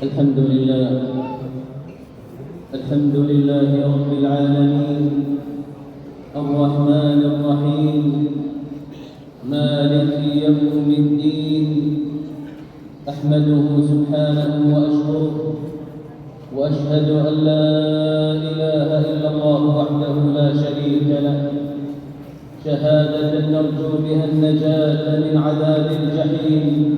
الحمد لله رب العالمين الرحمن الرحيم مالك يوم الدين. أحمده سبحانه وأشكره وأشهد أن لا إله إلا الله وحده لا شريك له، شهادة نرجو بها النجاة من عذاب الجحيم.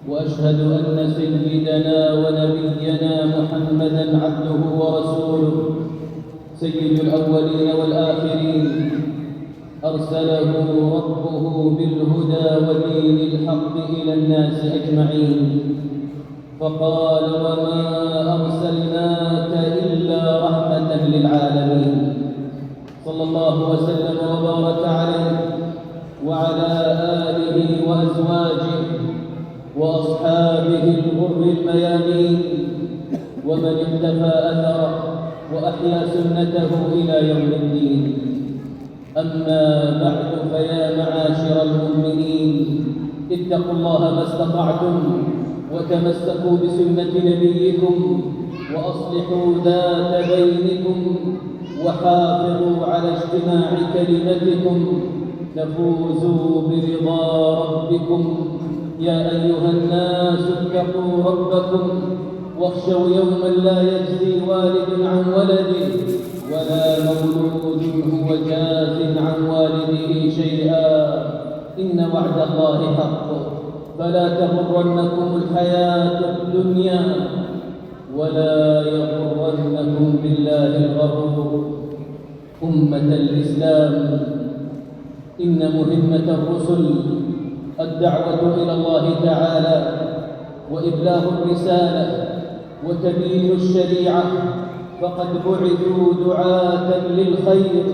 وأشهد أن سيدنا ونبينا محمدًا عبده ورسوله، سيد الأولين والآخرين، أرسله ربه بالهدى ودين الحق إلى الناس أجمعين، فقال: وما أرسلناك إلا رحمة للعالمين. صلى الله وسلم وبارك عليه وعلى آله وأزواجه وأصحابه الغر الميامين، ومن اقتفى أثره وأحيا سنته إلى يوم الدين. أما بعد، فيا معاشر المؤمنين، اتقوا الله ما استطعتم، وتمسكوا بسنة نبيكم، وأصلحوا ذات بينكم، وحافظوا على اجتماع كلمتكم، تفوزوا برضا ربكم. يا أيها الناس اتقوا ربكم واخشوا يوما لا يجزي والد عن ولده ولا مولود هو جاز عن والده شيئا، إن وعد الله حق، فلا تغرنكم الحياة الدنيا ولا يغرنكم بالله الغرور. أمة الإسلام، إن مهمة الرسل الدعوة إلى الله تعالى وإبلاغ الرسالة وتبيين الشريعة، فقد بعثوا دعاة للخير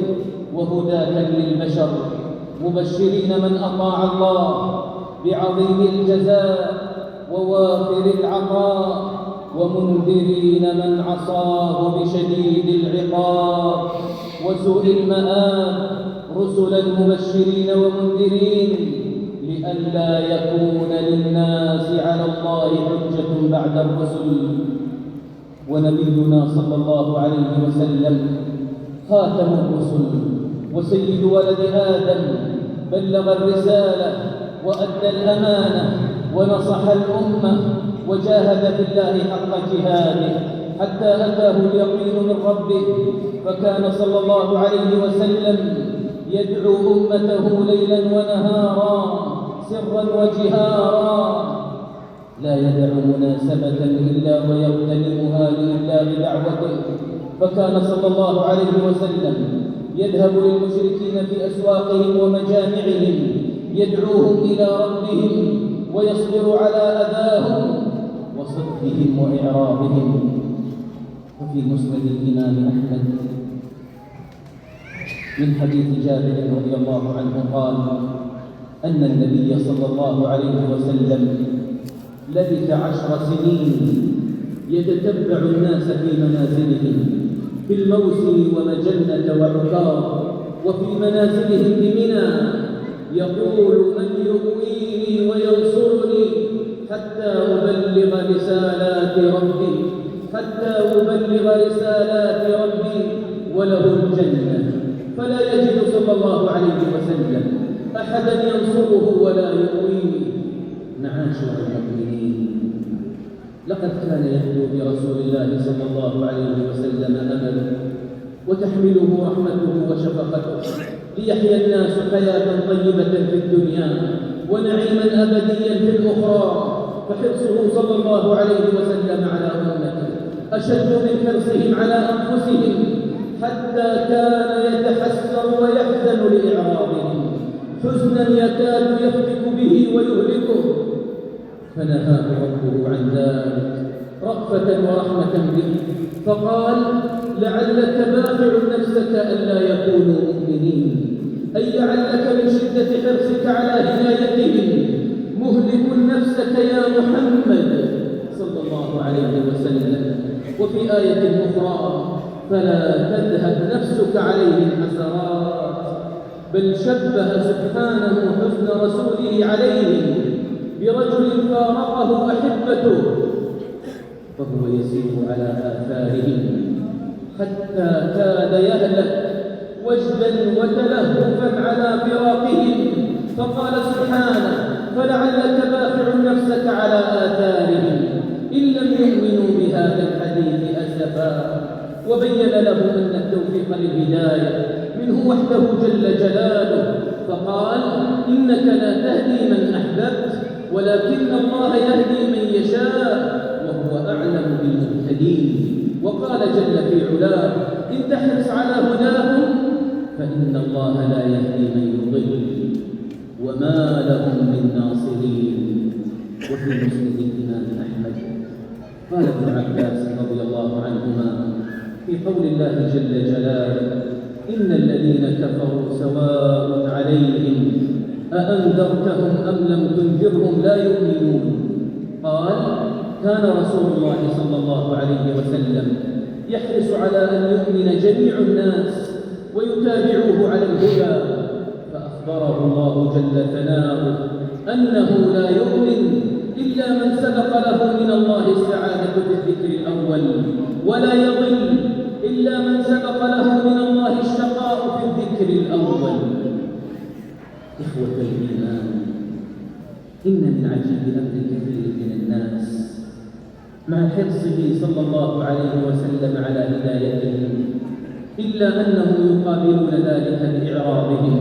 وهداة للبشر، مبشرين من أطاع الله بعظيم الجزاء ووافر العطاء، ومنذرين من عصاه بشديد العقاب وسوء المآب، رسلا مبشرين ومنذرين لئلا يكون للناس على الله حجة بعد الرسل. ونبينا صلى الله عليه وسلم خاتم الرسل وسيد ولد آدم، بلغ الرسالة وأدى الأمانة ونصح الأمة وجاهد في الله حق جهاده حتى أتاه اليقين من ربه، فكان صلى الله عليه وسلم يدعو أمته ليلا ونهارا، سرا وجهارا، لا يدع مناسبة إلا ويغتنمها لإبلاغ دعوته. فكان صلى الله عليه وسلم يذهب للمشركين في أسواقهم ومجامعهم، يدعوهم إلى ربهم ويصبر على أذاهم وصدهم وإعراضهم. وفي مسند الإمام أحمد من حديث جابر رضي الله عنه قال: أن النبي صلى الله عليه وسلم لبث 10 سنين يتتبع الناس في منازلهم، في الموسم ومجنة وعكاظ، وفي منازلهم بمنى، يقول: من يؤويني وينصرني حتى أبلغ رسالات ربي وله الجنة. فلا يجد صلى الله عليه وسلم أحدا ينصره ولا يؤويه. معاشر المؤمنين، لقد كان يبدو برسول الله صلى الله عليه وسلم أمل، وتحمله رحمته وشفقته ليحيا الناس حياة طيبة في الدنيا ونعيما أبديا في الأخرى. فحرصه صلى الله عليه وسلم على أمته أشد من حرصهم على أنفسهم، حتى كان يتحسر ويحزن لإعراضهم حزنا يكاد يفتك به ويهلكه، فنهاه ربه عن ذلك رأفة ورحمة به، فقال: لعلك باخع نفسك ألا يكونوا مؤمنين، أي لعلك من شدة حرصك على هدايتهم مهلك نفسك يا محمد صلى الله عليه وسلم. وفي آية أخرى: فلا تذهب نفسك عليهم حسرات، بل شبه سبحانه حزن رسوله عليهم برجل فارقه أحبته وهو يسير على آثارهم حتى كاد يهلك وجدا وتلهفا على فراقهم، فقال سبحانه: فلعلك باخع نفسك على آثارهم إن لم يؤمنوا بهذا الحديث أسفا. وبين له أن التوفيق للهداية منه وحده جل جلاله، فقال: إنك لا تهدي من أحببت ولكن الله يهدي من يشاء وهو أعلم بالمهتدين. وقال جل في علاه: إن تحرص على هداهم فإن الله لا يهدي من يضل وما لهم من ناصرين. وفي مسند الإمام أحمد قال ابن عباس رضي الله عنهما في قول الله جل جلاله: إن الذين كفروا سواء عليهم أأنذرتهم أم لم تنذرهم لا يؤمنون. قال: كان رسول الله صلى الله عليه وسلم يحرص على أن يؤمن جميع الناس ويتابعوه على الهدى، فأخبره الله جل ثناؤه أنه لا يؤمن إلا من سبق له من الله السعادة في الذكر الأول، ولا يضل إلا من سبق له من الله الشقاء في الذكر الأول. إخوة الإيمان، إن من عجيب أمر كثير من الناس مع حرصه صلى الله عليه وسلم على هدايتهم إلا أنهم يقابلون ذلك بإعراضهم،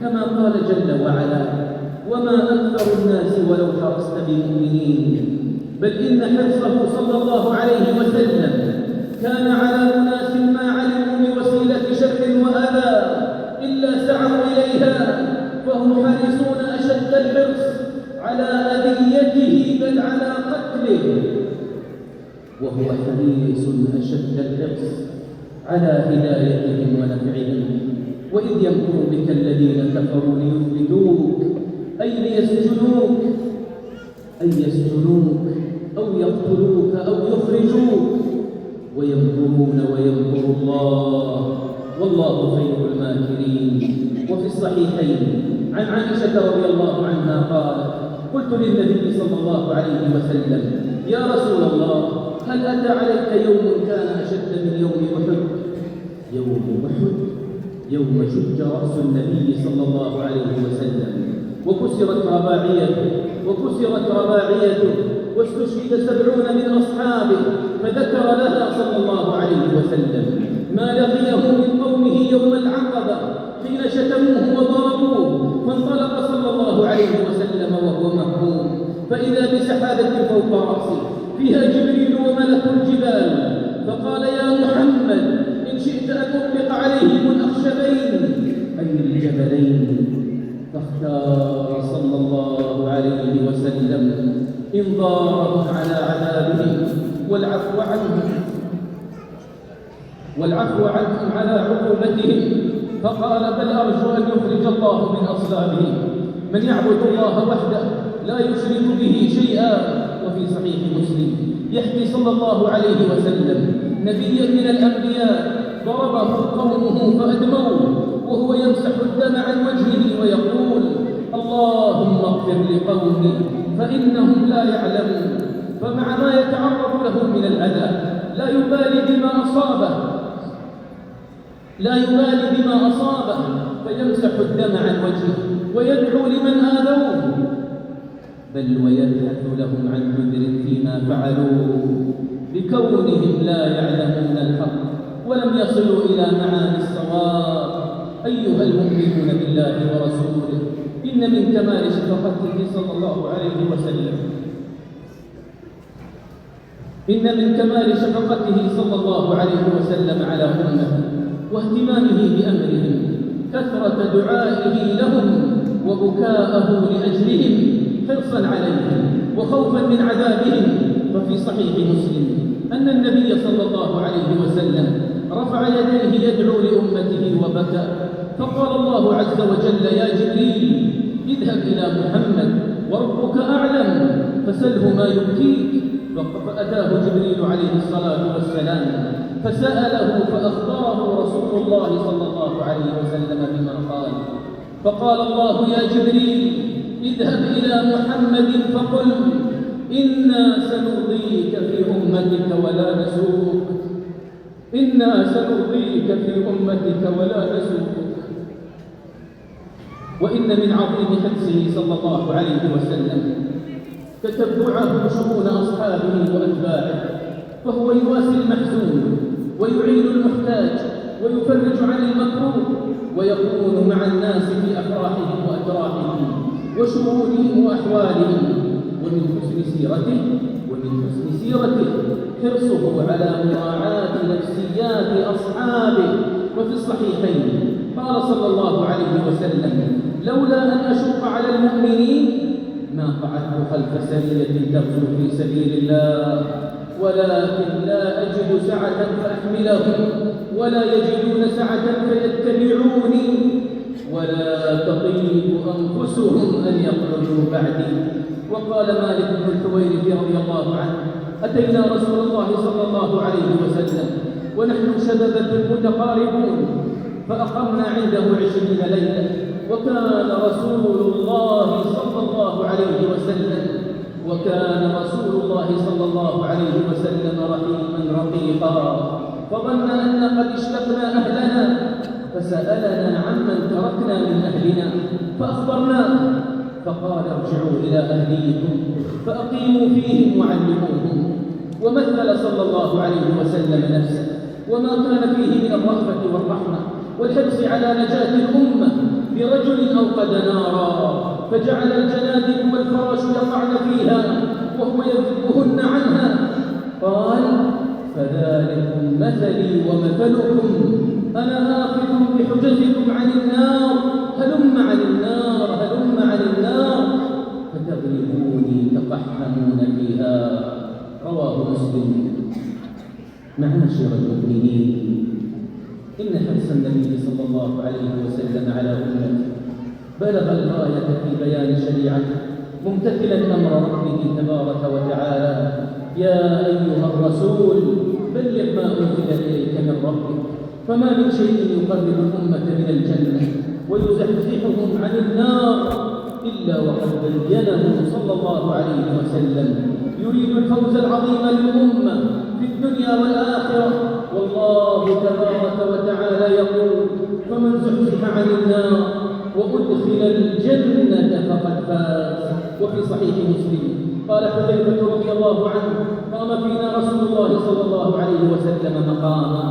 كما قال جل وعلا: وما أكثر الناس ولو حرصت بمؤمنين. بل إن حرصه صلى الله عليه وسلم كان على أناس ما علموا بوسيلة شر وأذى إلا سعوا إليها، فهم حريصون أشد الحرص على أذيته بل على قتله، وهو حريص أشد الحرص على هدايتهم ونفعهم. وإذ يمكر بك الذين كفروا ليثبتوك أي ليسجنوك أو يقتلوك أو يخرجوك، ويمكرون ويمكر الله والله خير الماكرين. وفي الصحيحين عن عائشة رضي الله عنها قالت: قلت للنبي صلى الله عليه وسلم: يا رسول الله، هل أتى عليك يوم كان أشد من يوم أحد؟ يوم أحد يوم شج رأس النبي صلى الله عليه وسلم وكسرت رباعيته واستشهد 70 من أصحابه، فذكر لها صلى الله عليه وسلم ما لقيه من قومه يوم العقبة حين شتموه وضربوه، فانطلق صلى الله عليه وسلم وهو مهموم، فإذا بسحابة فوق رأسه فيها جبريل وملك الجبال، فقال: يا محمد، إن شئت أن أطلق عليهم الأخشبين أي الجبلين. فاختار صلى الله عليه وسلم إنظارهم على عذابهم والعفو عنهم على عقوبتهم، فقال: بل أرجو أن يخرج الله من أصلابهم من يعبد الله وحده لا يشرك به شيئا. وفي صحيح مسلم يحكي صلى الله عليه وسلم نبيا من الأنبياء ضربه قومه فأدموه وهو يمسح الدم عن وجهه ويقول: اللهم اغفر لقومي فإنهم لا يعلمون. فمع ما يتعرض له من الأذى لا يبالي بما أصابه فيمسح الدم عن وجهه ويدعو لمن آذوه، بل ويبحث لهم عن عذر فيما فعلوا بكونهم لا يعلمون الحق ولم يصلوا إلى معاني الصواب. أيها المؤمنون بالله ورسوله، إن من كمال شفقته صلى الله عليه وسلم على أمته واهتمامه بأمرهم كثرة دعائه لهم وبكاءه لأجلهم حرصا عليهم وخوفا من عذابهم. ففي صحيح مسلم أن النبي صلى الله عليه وسلم رفع يديه يدعو لأمته وبكى، فقال الله عز وجل: يا جبريل، اذهب إلى محمد وربك أعلم فسله ما يبكيك. فأتاه جبريل عليه الصلاة والسلام فسأله فأخبره رسول الله صلى الله عليه وسلم بما قال، فقال الله: يا جبريل، اذهب إلى محمد فقل: إنا سنرضيك في أمتك ولا نسوءك، إنا سنرضيك في أمتك ولا نسوءك. وإن من عظيم حرصه صلى الله عليه وسلم تتبعه شؤون أصحابه وأتباعه، فهو يواسي المحزون ويعين المحتاج ويفرج عن المكروه، ويكون مع الناس في أفراحهم وأتراحهم وشؤونهم وأحوالهم. ومن حسن سيرته حرصه على مراعاة نفسيات أصحابه. وفي الصحيحين قال صلى الله عليه وسلم: لولا أن أشق على المؤمنين ما قعدت خلف سرية تغزو في سبيل الله، ولكن لا أجد سعة فأحملهم ولا يجدون سعة فيتبعوني ولا تطيب أنفسهم أن يقعدوا بعدي. وقال مالك بن الحويرث رضي الله عنه: أتينا رسول الله صلى الله عليه وسلم ونحن شبابة متقاربون، فأقمنا عنده 20 ليلة، وكان رسول الله صلى الله عليه وسلم رحيما رقيقا، فظن أن قد اشتقنا أهلنا فسألنا عمن تركنا من أهلنا فأخبرناه، فقال: ارجعوا إلى أهليكم فأقيموا فيهم وعلموهم. ومثل صلى الله عليه وسلم نفسه وما كان فيه من الرأفة والرحمة والحرص على نجاة الأمة برجل أوقد نارا فجعل الجنادب والفراش يقعن فيها وهو يذبهن عنها، قال: فذلكم مثلي ومثلكم، أنا آخذ بحجزكم عن النار، هلم عن النار، هلم عن النار، فتغلبوني تقحمون فيها. رواه مسلم. معاشر المؤمنين، إن حرص النبي صلى الله عليه وسلم على أمته بلغ الغاية في بيان شريعته، ممتثلا أمر ربه تبارك وتعالى: يا أيها الرسول بلغ ما أنزل إليك من ربك. فما من شيء يقرب الأمة من الجنة ويزحزحهم عن النار إلا وقد بينه صلى الله عليه وسلم، يريد الفوز العظيم للأمة في الدنيا والآخرة. والله تبارك وتعالى يقول: فمن زحزح عن النار وأدخل الجنة فقد فاز. وفي صحيح مسلم قال حذيفة رضي الله عنه: قام فينا رسول الله صلى الله عليه وسلم مقاما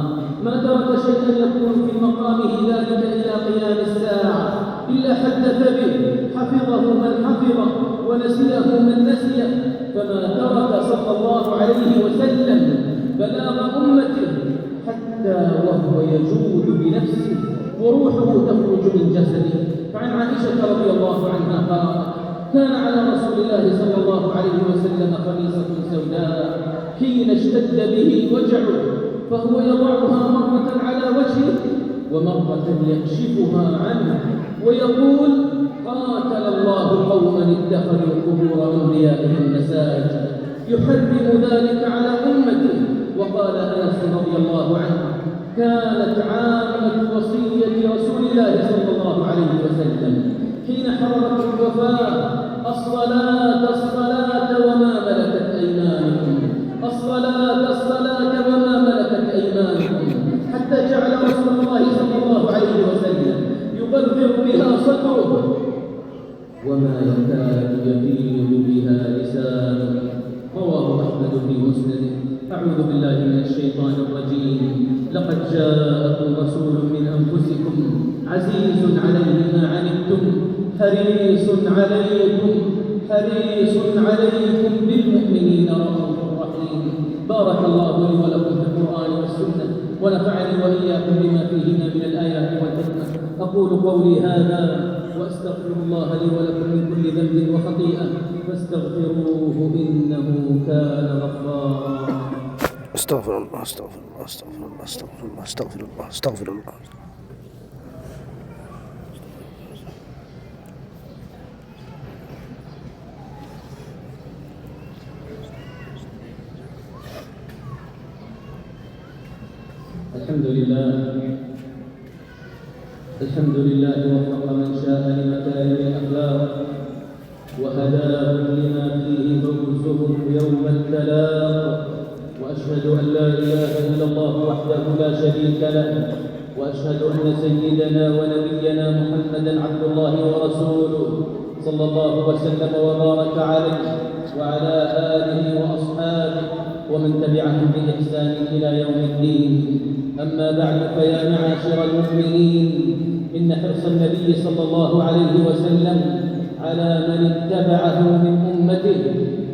ما ترك شيئا يكون في مقامه ذلك إلى قيام الساعة إلا حدث به، حفظه من حفظه ونسيه من نسيه، فما ترك صلى الله عليه وسلم بلاغ أمته حتى وهو يجود بنفسه وروحه تخرج من جسده. فعن عائشة رضي الله عنها قالت: كان على رسول الله صلى الله عليه وسلم خميصة سوداء حين اشتد به وجعه، فهو يضعها مرة على وجهه ومرة يكشفها عنه ويقول: قاتل الله قوما اتخذوا قبور أنبيائهم مساجد، يحرم ذلك على أمته. وقال أنس رضي الله عنه: كانت عامة وصية رسول الله صلى الله عليه وسلم حين حضرت الوفاة: الصلاة الصلاة وما ملكت أيمانكم، الصلاة الصلاة وما ملكت أيمانكم، حتى جعل رسول الله صلى الله عليه وسلم يبرر بها صدره وما يكاد يفيض بها لسانه. رواه أحمد في مسنده. أعوذ بالله من الشيطان الرجيم. لقد جاءكم رسول من أنفسكم عزيز عليه ما عنتم حريص عليكم بالمؤمنين رؤوف رحيم. بارك الله لي ولكم في القرآن والسنة، ونفعني وإياكم بما فيهما من الآيات والحكمة. أقول قولي هذا وأستغفر الله لي ولكم من كل ذنب وخطيئة، فاستغفروه إنه كان غفارا. استغفر الله استغفر الله استغفر الله استغفر الله استغفر الله استغفر الله. الحمد لله وفق من شاء لمكارم الأخلاق وهداه لما فيه فوز ورسلهم يوم التلاق. وأشهد أن لا إله إلا الله وحده لا شريك له، وأشهد أن سيدنا ونبينا محمدًا عبد الله ورسوله صلى الله وسلم وبارك عليه وعلى آله وأصحابه ومن تبعهم بإحسان إلى يوم الدين. أما بعد، فيا معاشر المؤمنين، إن حرص النبي صلى الله عليه وسلم على من اتبعه من أمته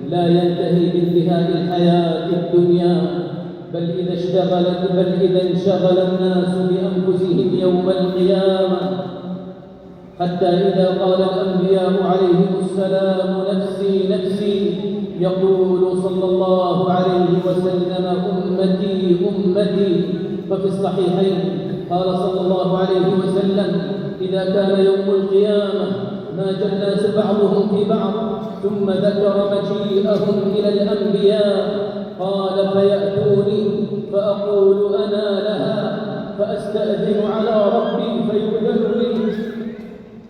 لا ينتهي بانتهاء الحياة الدنيا، بل إذا انشغل الناس بأنفسهم يوم القيامة، حتى إذا قال الأنبياء عليهم السلام نفسي نفسي، يقول صلى الله عليه وسلم أمتي أمتي. ففي الصحيحين قال صلى الله عليه وسلم: إذا كان يوم القيامة ماج الناس بعضهم في بعض، ثم ذكر مجيئهم إلى الأنبياء، قال: فيأتوني فأقول أنا لها، فأستأذن على ربي فيؤذن لي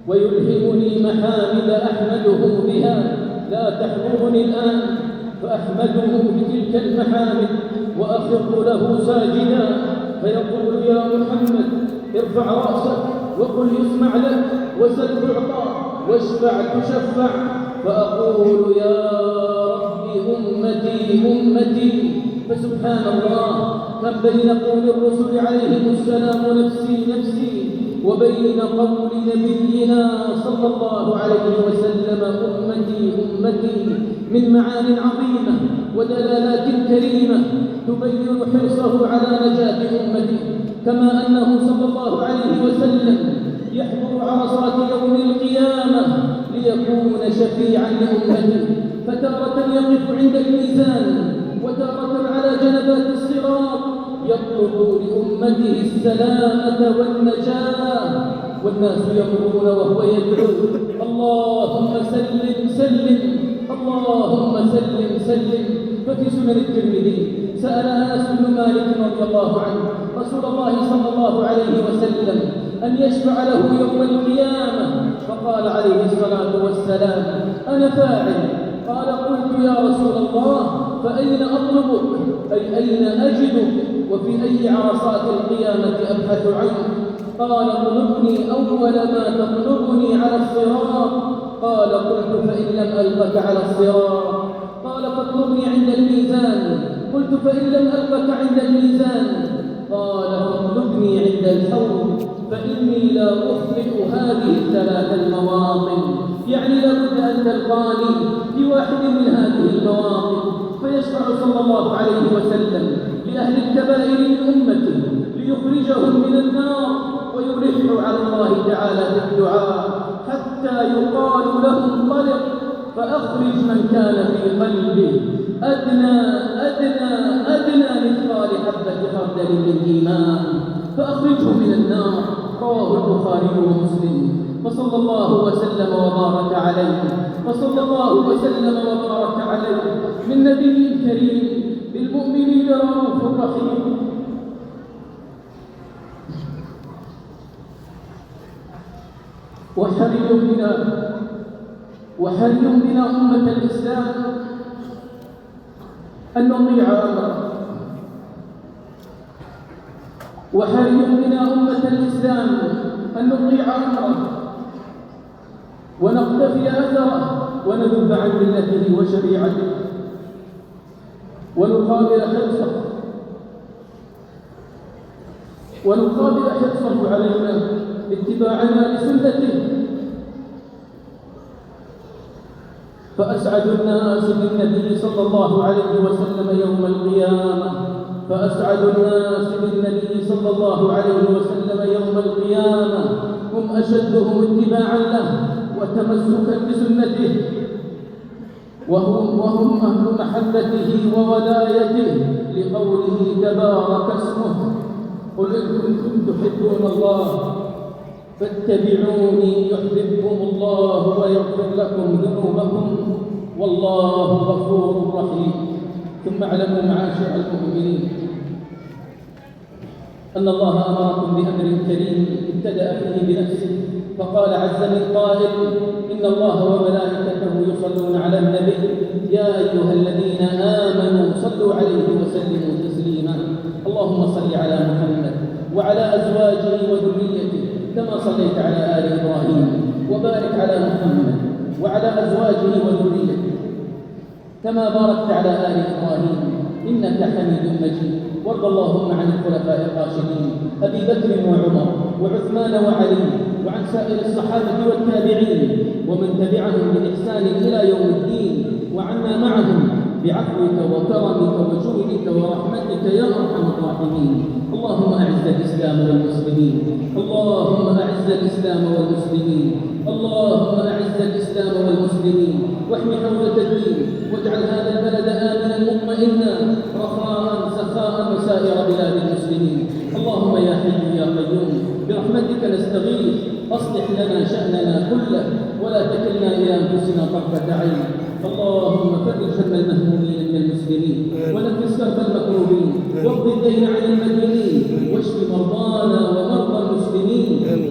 ويلهمني محامد أحمده بها لا تحضرني الآن، فأحمده بتلك المحامد وأخر له ساجدا، فيقول: يا محمد ارفع رأسك وقل يسمع لك، وسل تعطى، واشفع تشفع. فأقول: يا رب أمتي أمتي. فسبحان الله، كم بين قول الرسل عليهم السلام نفسي نفسي وبين قول نبينا صلى الله عليه وسلم أمتي أمتي من معان عظيمة ودلالات كريمة تبين حرصه على نجاة أمته، كما أنه صلى الله عليه وسلم يحضر عرصات يوم القيامة ليكون شفيعا لأمته، فتارة يقف عند الميزان وتارة على جنبات الصراط يطلب لأمته السلامة والنجاة، والناس يمرون وهو يدعو: اللهم سلم سلم، اللهم سلم سلم. ففي سنن الترمذي سأل أنس بن مالك رضي الله عنه رسول الله صلى الله عليه وسلم أن يشفع له يوم القيامة، فقال عليه الصلاة والسلام: أنا فاعل. قال: قلت: يا رسول الله، فأين أطلبك؟ أي أين أجدك؟ وفي أي عرصات القيامة أبحث عنك؟ قال: اطلبني أول ما تطلبني على الصراط. قال: قلت: فإن لم ألقك على الصراط؟ قال: فاطلبني عند الميزان. قلت: فإن لم ألقك عند الميزان؟ قال: فاطلبني عند الحوض، فإني لا أخطئ هذه الثلاث المواطن. يعني لابد أن تلقاني في واحد من هذه المواطن. فيشفع صلى الله عليه وسلم لأهل الكبائر من أمته ليخرجهم من النار، ويلح على الله تعالى بالدعاء حتى يقال له: انطلق فأخرج من كان في قلبه أدنى أدنى أدنى مثقال حبة خردل من إيمان، فأخرجه من النار. رواه البخاري ومسلم. وصلى الله وسلم وبارك عليه، وصلى الله وسلم وبارك عليه من نبي كريم بالمؤمنين رؤوف رحيم. وحري بنا أمة الإسلام أن نطيع أمره، وحري بنا أمة الإسلام أن نطيع أمره ونقتفي أثره وندب عن ملته وشريعته، ونقابل حرصه علينا باتباعنا لسنته. فأسعد الناس بالنبي صلى الله عليه وسلم يوم القيامة، فأسعد الناس بالنبي صلى الله عليه وسلم يوم القيامة هم أشدهم اتباعا له وتمسكا بسنته، وهم أهل محبته وولايته، لقوله تبارك اسمه: قل إن كنتم تحبون الله فاتبعوني يحببكم الله ويغفر لكم ذنوبكم والله غفور رحيم. ثم اعلموا معاشر المؤمنين أن الله أمركم بأمر كريم ابتدأ فيه بنفسه، فقال عز من قائل: إن الله وملائكته يصلون على النبي يا أيها على محمد وعلى أزواجه وذريته كما باركت على آل إبراهيم إنك حميد مجيد. وارض اللهم عن الخلفاء الراشدين أبي بكر وعمر وعثمان وعلي وعن سائر الصحابة والتابعين ومن تبعهم بإحسان إلى يوم الدين، وعنا معهم بعفوك وكرمك وجودك ورحمتك يا أرحم الراحمين. اللهم أعز الإسلام والمسلمين، اللهم أعز الإسلام والمسلمين، اللهم أعز الإسلام والمسلمين، واحم حوزة الدين، واجعل هذا البلد آمنا مطمئنا رخاء سخاء وسائر بلاد المسلمين. اللهم يا حي يا قيوم برحمتك نستغيث، أصلح لنا شأننا كله ولا تكلنا إلى أنفسنا طرفة عين. اللهم فرج هم المهمومين من المسلمين ونفس كرب المكروبين واقض الدين عن المدينين واشف مرضانا ومرضى المسلمين.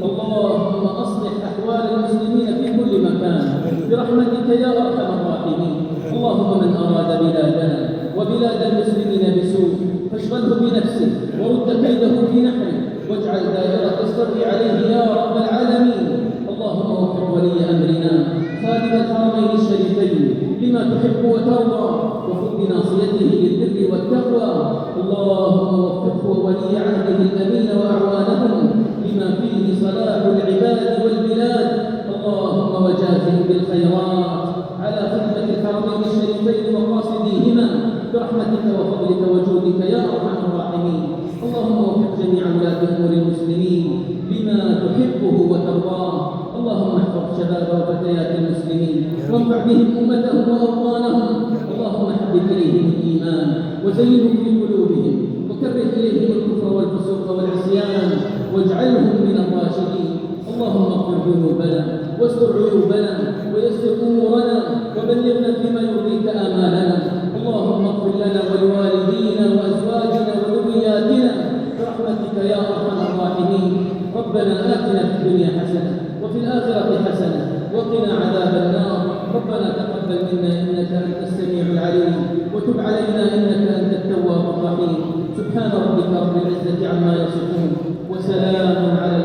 اللهم أصلح أحوال المسلمين في كل مكان برحمتك يا أرحم الراحمين. اللهم من أراد بلادنا وبلاد المسلمين بسوء فاشغله بنفسه ورد كيده في نحره واجعل دائرة الشر عليه يا رب العالمين. اللهم وفق ولي أمرنا خادم الحرمين الشريفين لما تحب وترضى وخذ بناصيته للبر والتقوى. اللهم وفقه وولي عهده الأمين وأعوانهم لما فيه صلاح العباد والبلاد. اللهم وجازهم بالخيرات على خدمة الحرمين الشريفين وقاصديهما برحمتك وفضلك وجودك يا أرحم الراحمين. اللهم وفق جميع ولاة أمور المسلمين لما تحبه وترضاه. اللهم احفظ شباب وفتيات المسلمين وانفع بهم أمتهم وأوطانهم. اللهم حبب إليهم الإيمان وزينه في قلوبهم وكره إليهم الكفر والفسوق والعصيان واجعلهم من الراشدين. اللهم اغفر ذنوبنا واستر عيوبنا ويسر أمورنا وبلغنا فيما يرضيك آمالنا. اللهم اغفر لنا ولوالدينا وأزواجنا وذرياتنا برحمتك يا أرحم الراحمين. ربنا آتنا في الدنيا حسنة وفي الآخرة حسنة وقنا عذاب النار. ربنا تقبل منا إنك أنت السميع العليم وتب علينا إنك أنت التواب الرحيم. سبحان ربك رب العزة عما يصفون وسلام على